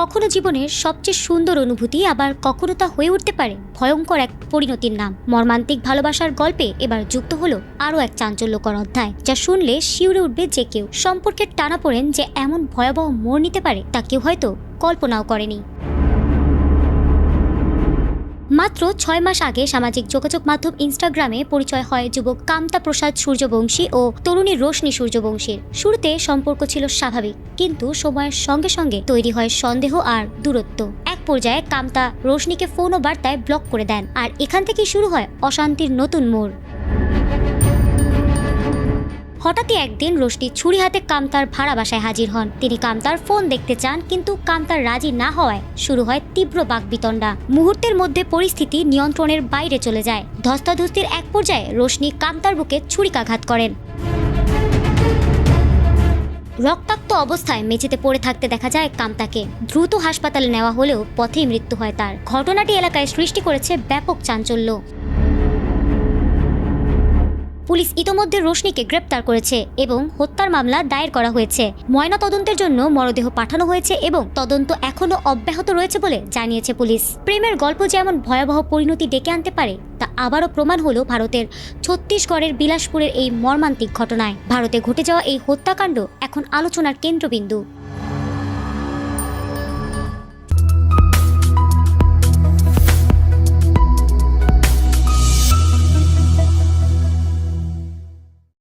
কখনো জীবনের সবচেয়ে সুন্দর অনুভূতি, আবার কখনো তা হয়ে উঠতে পারে ভয়ঙ্কর এক পরিণতির নাম। মর্মান্তিক ভালোবাসার গল্পে এবার যুক্ত হলো আরও এক চাঞ্চল্যকর অধ্যায়, যা শুনলে শিউরে উঠবে যে কেউ। সম্পর্কের টানাপোড়েন যে এমন ভয়াবহ মোড় নিতে পারে তা কেউ হয়তো কল্পনাও করেনি। মাত্র 6 মাস আগে সামাজিক যোগাযোগ মাধ্যম ইনস্টাগ্রামে পরিচয় হয় যুবক কামতা প্রসাদ সূর্যবংশী ও তরুণী রোশনি সূর্যবংশীর। শুরুতে সম্পর্ক ছিল স্বাভাবিক, কিন্তু সময়ের সঙ্গে সঙ্গে তৈরি হয় সন্দেহ আর দূরত্ব। এক পর্যায়ে কামতা রোশনিকে ফোন ও বার্তায় ব্লক করে দেন, আর এখান থেকেই শুরু হয় অশান্তির নতুন মোড়। হঠাৎই একদিন রোশনি ছুরি হাতে কামতার ভাড়া বাসায় হাজির হন। তিনি কামতার ফোন দেখতে চান, কিন্তু কামতার রাজি না হওয়ায় শুরু হয় তীব্র বাকবিতণ্ডা। মুহূর্তের মধ্যে পরিস্থিতি নিয়ন্ত্রণের বাইরে চলে যায়। ধস্তাধস্তির এক পর্যায়ে রোশনি কামতার বুকে ছুরিকাঘাত করেন। রক্তাক্ত অবস্থায় মেঝেতে পড়ে থাকতে দেখা যায় কামতাকে। দ্রুত হাসপাতালে নেওয়া হলেও পথেই মৃত্যু হয় তার। ঘটনাটি এলাকায় সৃষ্টি করেছে ব্যাপক চাঞ্চল্য। পুলিশ ইতোমধ্যে রোশনিকে গ্রেপ্তার করেছে এবং হত্যার মামলা দায়ের করা হয়েছে। ময়নাতদন্তের জন্য মরদেহ পাঠানো হয়েছে এবং তদন্ত এখনো অব্যাহত রয়েছে বলে জানিয়েছে পুলিশ। প্রেমের গল্প যেমন ভয়াবহ পরিণতি ডেকে আনতে পারে, তা আবারও প্রমাণ হলো ভারতের ছত্তিশগড়ের বিলাসপুরের এই মর্মান্তিক ঘটনায়। ভারতে ঘটে যাওয়া এই হত্যাকাণ্ড এখন আলোচনার কেন্দ্রবিন্দু।